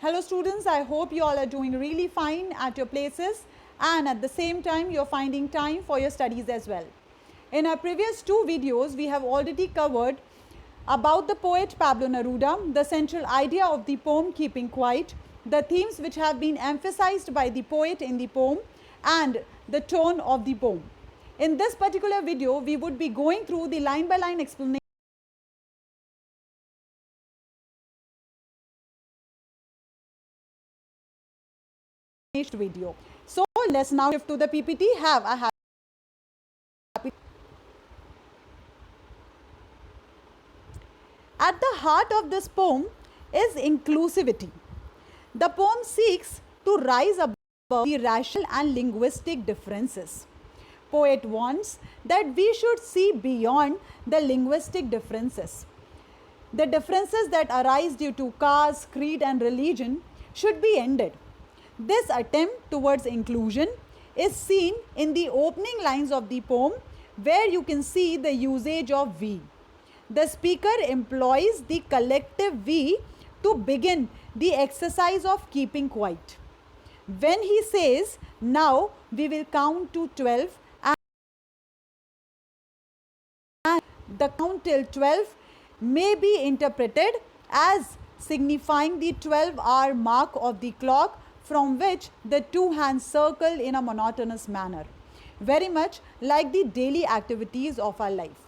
Hello students, I hope you all are doing really fine at your places and at the same time you are finding time for your studies as well. In our previous two videos, we have already covered about the poet Pablo Neruda, the central idea of the poem Keeping Quiet, the themes which have been emphasized by the poet in the poem and the tone of the poem. In this particular video, we would be going through the line by line explanation video. So let's now shift to the PPT. Have a happy. At the heart of this poem is inclusivity. The poem seeks to rise above the racial and linguistic differences. Poet wants that we should see beyond the linguistic differences. The differences that arise due to caste, creed and religion should be ended. This attempt towards inclusion is seen in the opening lines of the poem, where you can see the usage of we. The speaker employs the collective we to begin the exercise of keeping quiet. When he says, now we will count to 12 and the count till 12 may be interpreted as signifying the 12-hour mark of the clock from which the two hands circle in a monotonous manner, very much like the daily activities of our life.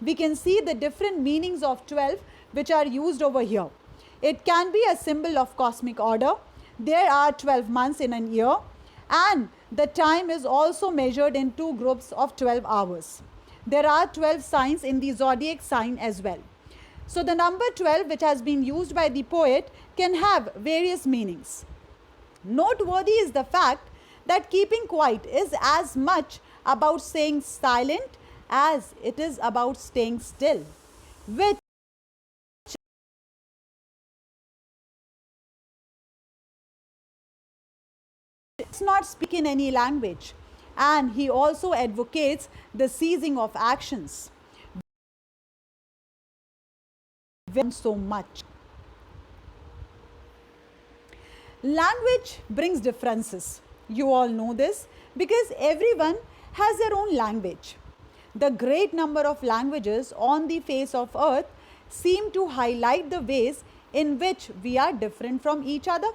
We can see the different meanings of 12 which are used over here. It can be a symbol of cosmic order. There are 12 months in an year and the time is also measured in two groups of 12 hours. There are 12 signs in the zodiac sign as well. So the number 12 which has been used by the poet can have various meanings. Noteworthy is the fact that keeping quiet is as much about staying silent as it is about staying still, which does not speak in any language, and he also advocates the ceasing of actions so much. Language brings differences. You all know this because everyone has their own language. The great number of languages on the face of earth seem to highlight the ways in which we are different from each other.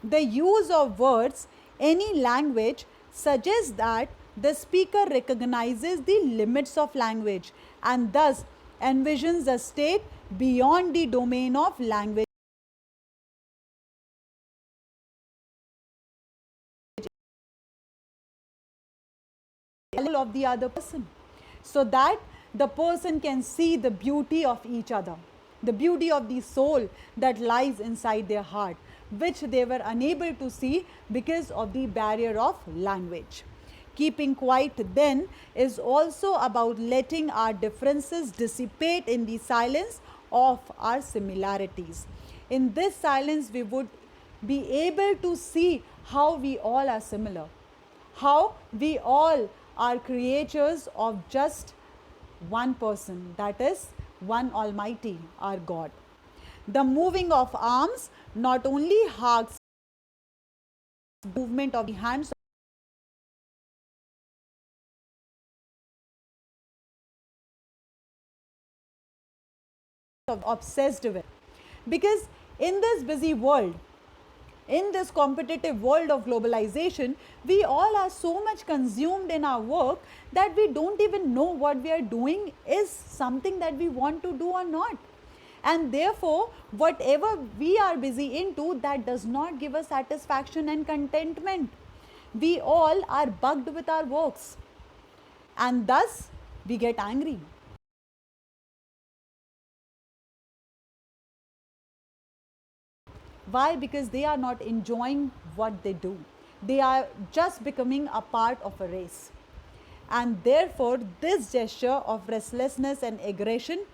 The use of words, any language, suggests that the speaker recognizes the limits of language and thus envisions a state beyond the domain of language of the other person, so that the person can see the beauty of each other, the beauty of the soul that lies inside their heart, which they were unable to see because of the barrier of language. Keeping quiet then is also about letting our differences dissipate in the silence of our similarities. In this silence, we would be able to see how we all are similar, how we all are creatures of just one person, that is one Almighty, our God. The moving of arms not only harks movement of the hands obsessed with, because in this busy world, in this competitive world of globalization, we all are so much consumed in our work that we don't even know what we are doing is something that we want to do or not. And therefore, whatever we are busy into, that does not give us satisfaction and contentment. We all are bugged with our works and thus we get angry. Why? Because they are not enjoying what they do. They are just becoming a part of a race. And therefore, this gesture of restlessness and aggression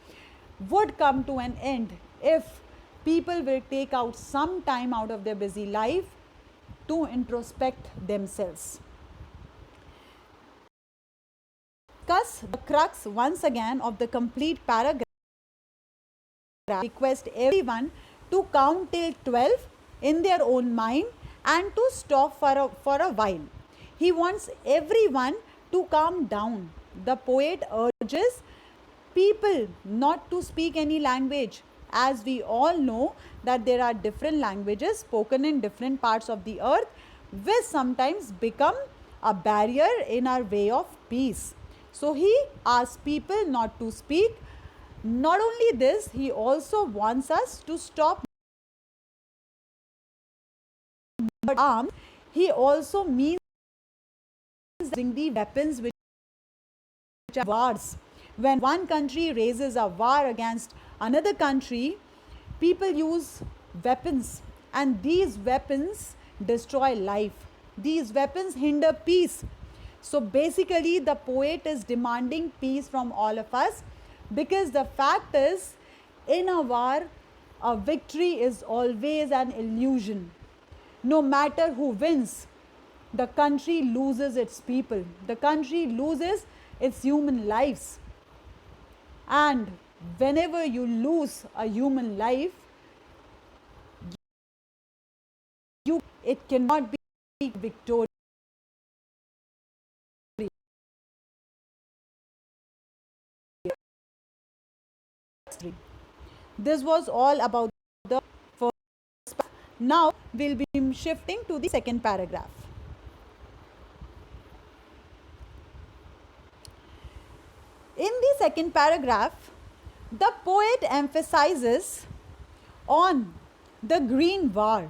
would come to an end if people will take out some time out of their busy life to introspect themselves. Thus, the crux once again of the complete paragraph request everyone to count till 12 in their own mind and to stop for a while. He wants everyone to calm down. The poet urges people not to speak any language, as we all know that there are different languages spoken in different parts of the earth, which sometimes become a barrier in our way of peace. So he asks people not to speak. Not only this, he also wants us to stop arms. He also means using the weapons which are wars. When one country raises a war against another country, people use weapons, and these weapons destroy life. These weapons hinder peace. So basically, the poet is demanding peace from all of us, because the fact is, in a war, a victory is always an illusion. No matter who wins, the country loses its people, the country loses its human lives. And whenever you lose a human life, it cannot be victorious. This was all about the first paragraph. Now we'll be shifting to the second paragraph. In the second paragraph, the poet emphasizes on the green war,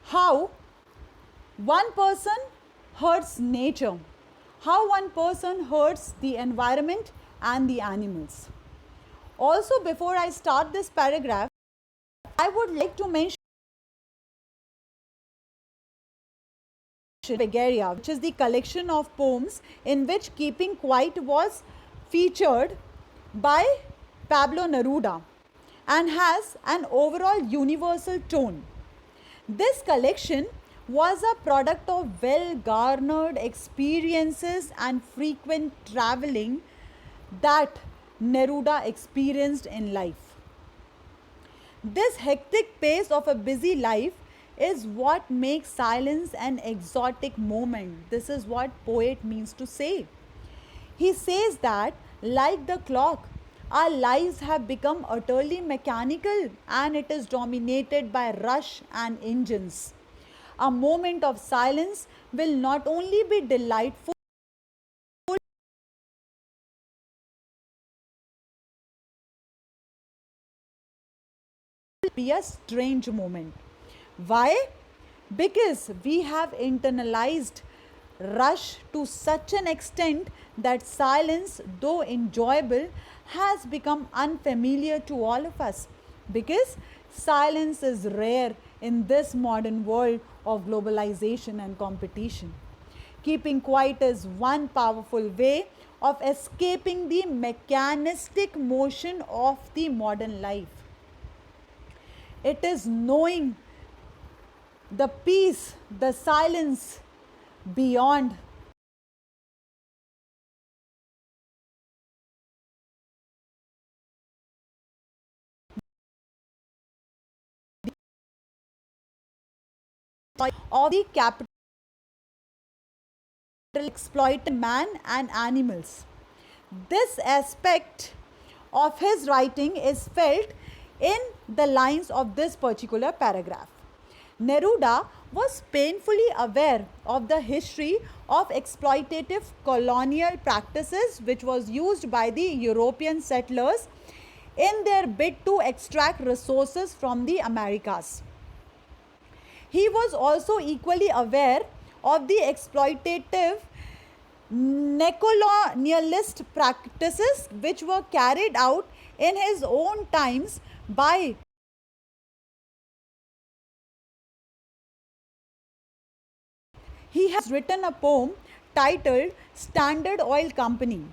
how one person hurts nature, how one person hurts the environment and the animals. Also, before I start this paragraph, I would like to mention Begeria, which is the collection of poems in which Keeping Quiet was featured by Pablo Neruda and has an overall universal tone. This collection was a product of well-garnered experiences and frequent traveling that Neruda experienced in life. This hectic pace of a busy life is what makes silence an exotic moment. This is what poet means to say. He says that, like the clock, our lives have become utterly mechanical and it is dominated by rush and engines. A moment of silence will not only be delightful, be a strange moment. Why? Because we have internalized rush to such an extent that silence, though enjoyable, has become unfamiliar to all of us. Because silence is rare in this modern world of globalization and competition. Keeping quiet is one powerful way of escaping the mechanistic motion of the modern life. It is knowing the peace, the silence beyond of the capital exploited man and animals. This aspect of his writing is felt in the lines of this particular paragraph. Neruda was painfully aware of the history of exploitative colonial practices which was used by the European settlers in their bid to extract resources from the Americas. He was also equally aware of the exploitative neocolonialist practices which were carried out in his own times by he has written a poem titled Standard Oil Company,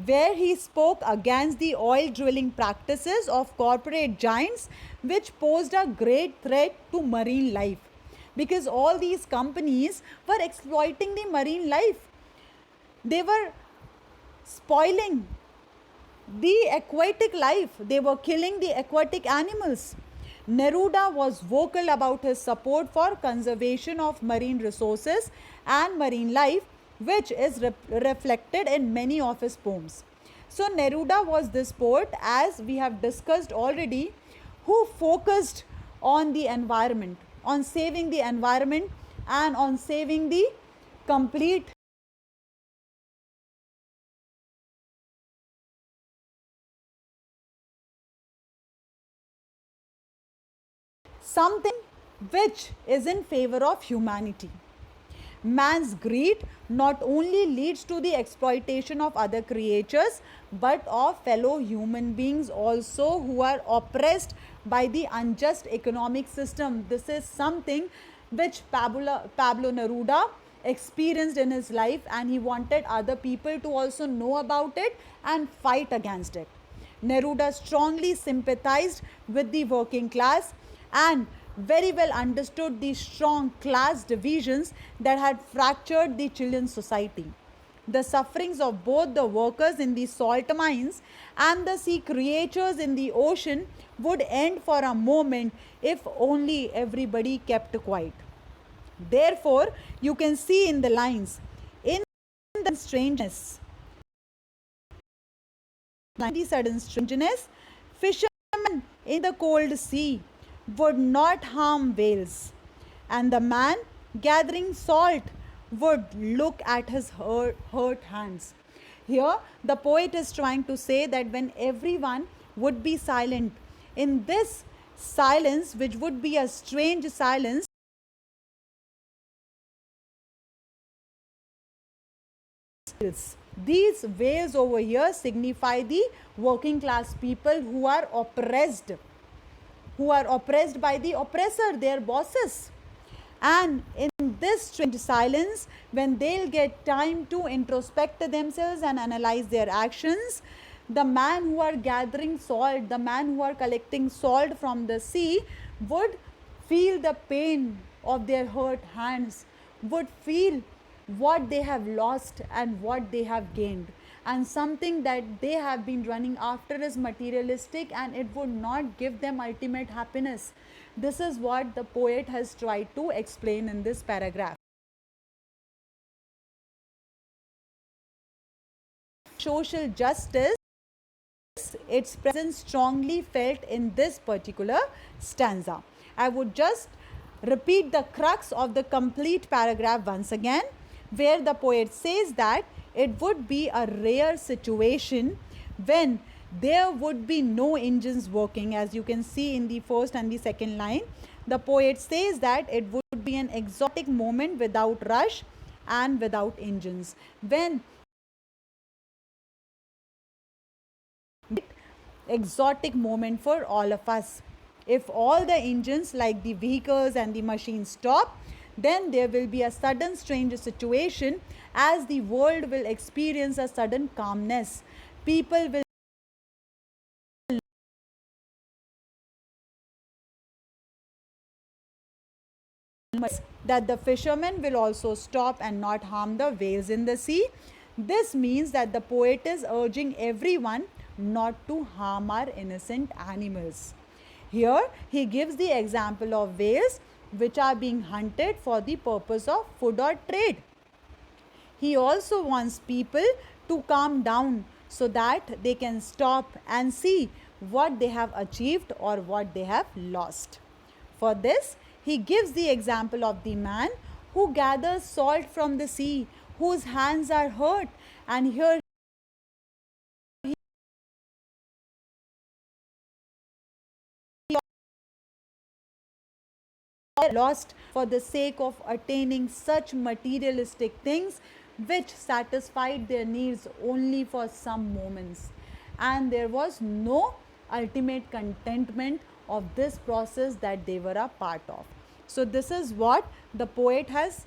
where he spoke against the oil drilling practices of corporate giants which posed a great threat to marine life, because all these companies were exploiting the marine life. They were spoiling the aquatic life, they were killing the aquatic animals. Neruda was vocal about his support for conservation of marine resources and marine life, which is reflected in many of his poems. So, Neruda was this poet, as we have discussed already, who focused on the environment, on saving the environment, and on saving the complete something which is in favor of humanity. Man's greed not only leads to the exploitation of other creatures but of fellow human beings also, who are oppressed by the unjust economic system. This is something which Pablo Neruda experienced in his life, and he wanted other people to also know about it and fight against it. Neruda strongly sympathized with the working class and very well understood the strong class divisions that had fractured the Chilean society. The sufferings of both the workers in the salt mines and the sea creatures in the ocean would end for a moment if only everybody kept quiet. Therefore, you can see in the lines, in the strangeness, the sudden strangeness, fishermen in the cold sea would not harm whales, and the man gathering salt would look at his hurt hands. Here, the poet is trying to say that when everyone would be silent, in this silence, which would be a strange silence, these whales over here signify the working class people who are oppressed by the oppressor, their bosses. And in this strange silence, when they'll get time to introspect themselves and analyze their actions, the man who are gathering salt, the man who are collecting salt from the sea would feel the pain of their hurt hands, would feel what they have lost and what they have gained, and something that they have been running after is materialistic and it would not give them ultimate happiness. This is what the poet has tried to explain in this paragraph. Social justice, its presence strongly felt in this particular stanza. I would just repeat the crux of the complete paragraph once again, where the poet says that it would be a rare situation when there would be no engines working. As you can see in the first and the second line, the poet says that it would be an exotic moment without rush and without engines. When exotic moment for all of us. If all the engines like the vehicles and the machines stop, then there will be a sudden strange situation, as the world will experience a sudden calmness. People will that the fishermen will also stop and not harm the whales in the sea. This means that the poet is urging everyone not to harm our innocent animals. Here he gives the example of whales which are being hunted for the purpose of food or trade. He also wants people to calm down so that they can stop and see what they have achieved or what they have lost. For this, he gives the example of the man who gathers salt from the sea, whose hands are hurt, and here lost for the sake of attaining such materialistic things which satisfied their needs only for some moments, and there was no ultimate contentment of this process that they were a part of. So this is what the poet has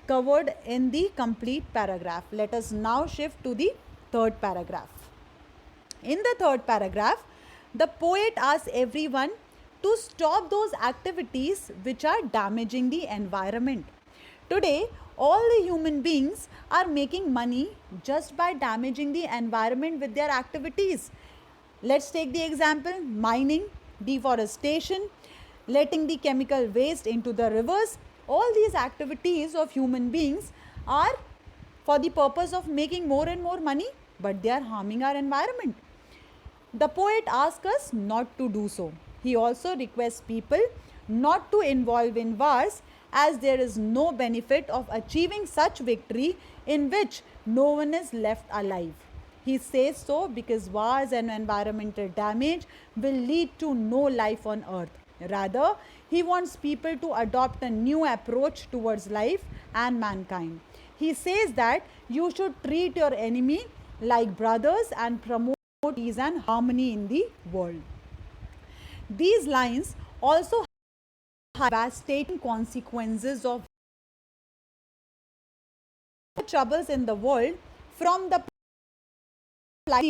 covered in the complete paragraph. Let us now shift to the third paragraph. In the third paragraph, the poet asks everyone to stop those activities which are damaging the environment. Today, all the human beings are making money just by damaging the environment with their activities. Let's take the example: mining, deforestation. letting the chemical waste into the rivers. All these activities of human beings are for the purpose of making more and more money, but they are harming our environment. The poet asks us not to do so. He also requests people not to involve in wars, as there is no benefit of achieving such victory in which no one is left alive. He says so because wars and environmental damage will lead to no life on earth. Rather, he wants people to adopt a new approach towards life and mankind. He says that you should treat your enemy like brothers and promote peace and harmony in the world. These lines also have devastating consequences of troubles in the world. From the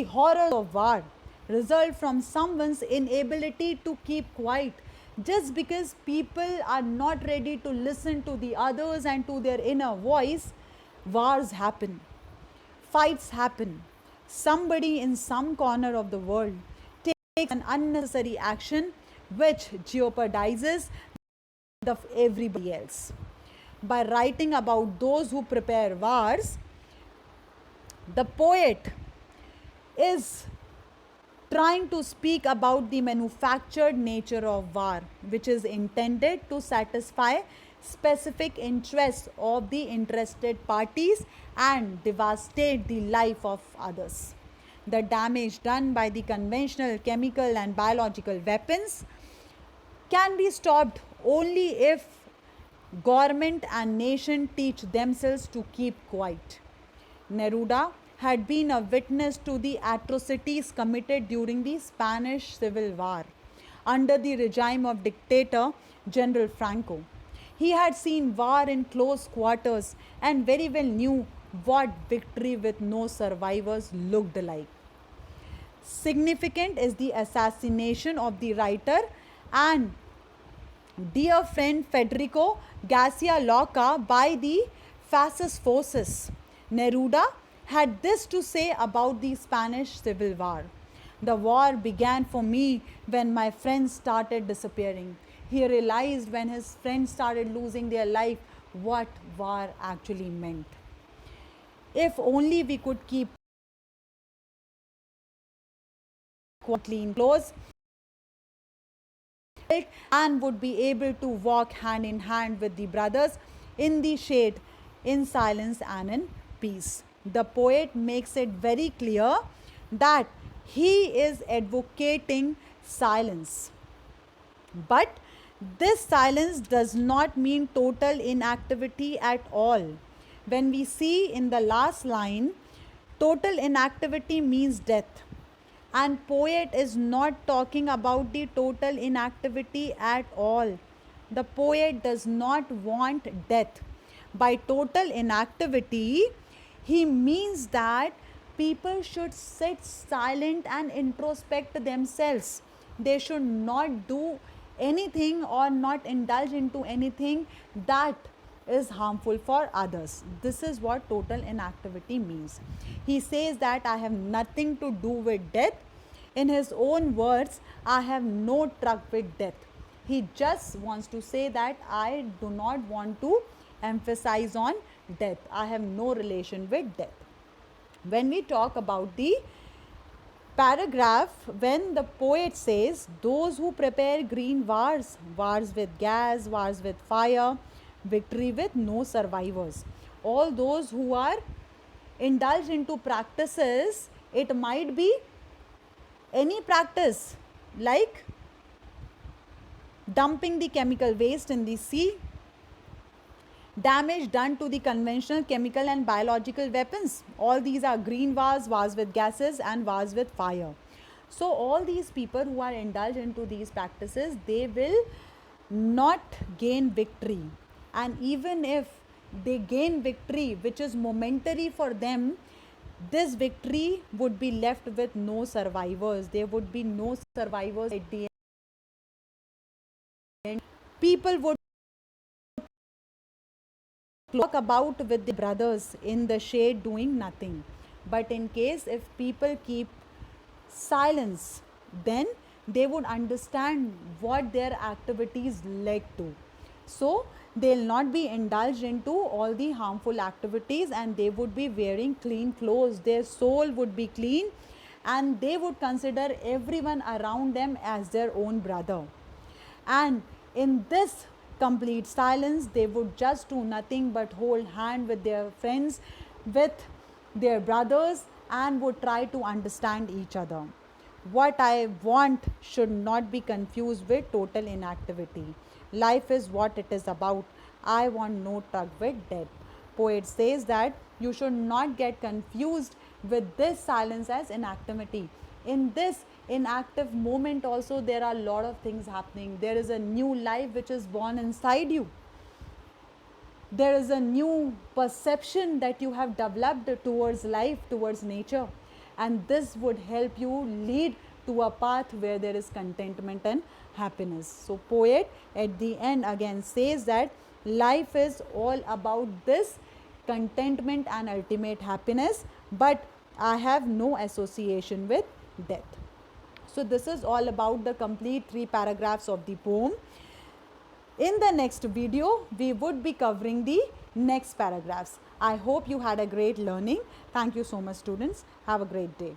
horrors of war result from someone's inability to keep quiet. Just because people are not ready to listen to the others and to their inner voice, wars happen, fights happen. Somebody in some corner of the world takes an unnecessary action which jeopardizes of everybody else. By writing about those who prepare wars, the poet is trying to speak about the manufactured nature of war, which is intended to satisfy specific interests of the interested parties and devastate the life of others. The damage done by the conventional chemical and biological weapons can be stopped only if government and nation teach themselves to keep quiet. Neruda had been a witness to the atrocities committed during the Spanish Civil War under the regime of dictator General Franco. He had seen war in close quarters and very well knew what victory with no survivors looked like. Significant is the assassination of the writer and dear friend Federico Garcia Lorca by the fascist forces. Neruda had this to say about the Spanish Civil War. The war began for me when my friends started disappearing. He realized when his friends started losing their life what war actually meant. If only we could keep clean clothes and would be able to walk hand in hand with the brothers in the shade, in silence and in peace. The poet makes it very clear that he is advocating silence. But this silence does not mean total inactivity at all. When we see in the last line, total inactivity means death. And poet is not talking about the total inactivity at all. The poet does not want death. By total inactivity, he means that people should sit silent and introspect themselves. They should not do anything or not indulge into anything that is harmful for others. This is what total inactivity means. He says that I have nothing to do with death. In his own words, I have no truck with death. He just wants to say that I do not want to emphasize on death. I have no relation with death. When we talk about the paragraph, when the poet says, those who prepare green wars, wars with gas, wars with fire, victory with no survivors, all those who are indulged into practices, it might be any practice like dumping the chemical waste in the sea, damage done to the conventional chemical and biological weapons. All these are green wars, wars with gases and wars with fire. So all these people who are indulged into these practices, they will not gain victory. And even if they gain victory, which is momentary for them, this victory would be left with no survivors. There would be no survivors at the end. People would talk about with the brothers in the shade doing nothing. But in case if people keep silence, then they would understand what their activities led to. So they'll not be indulged into all the harmful activities, and they would be wearing clean clothes. Their soul would be clean, and they would consider everyone around them as their own brother. And in this complete silence, they would just do nothing but hold hand with their friends, with their brothers, and would try to understand each other. What I want should not be confused with total inactivity. Life is what it is about. I want no tug with death. Poet says that you should not get confused with this silence as inactivity. In this inactive moment also, there are a lot of things happening. There is a new life which is born inside you. There is a new perception that you have developed towards life, towards nature, and this would help you lead to a path where there is contentment and happiness. So poet at the end again says that life is all about this contentment and ultimate happiness, but I have no association with death. So this is all about the complete 3 paragraphs of the poem. In the next video, we would be covering the next paragraphs. I hope you had a great learning. Thank you so much, students. Have a great day.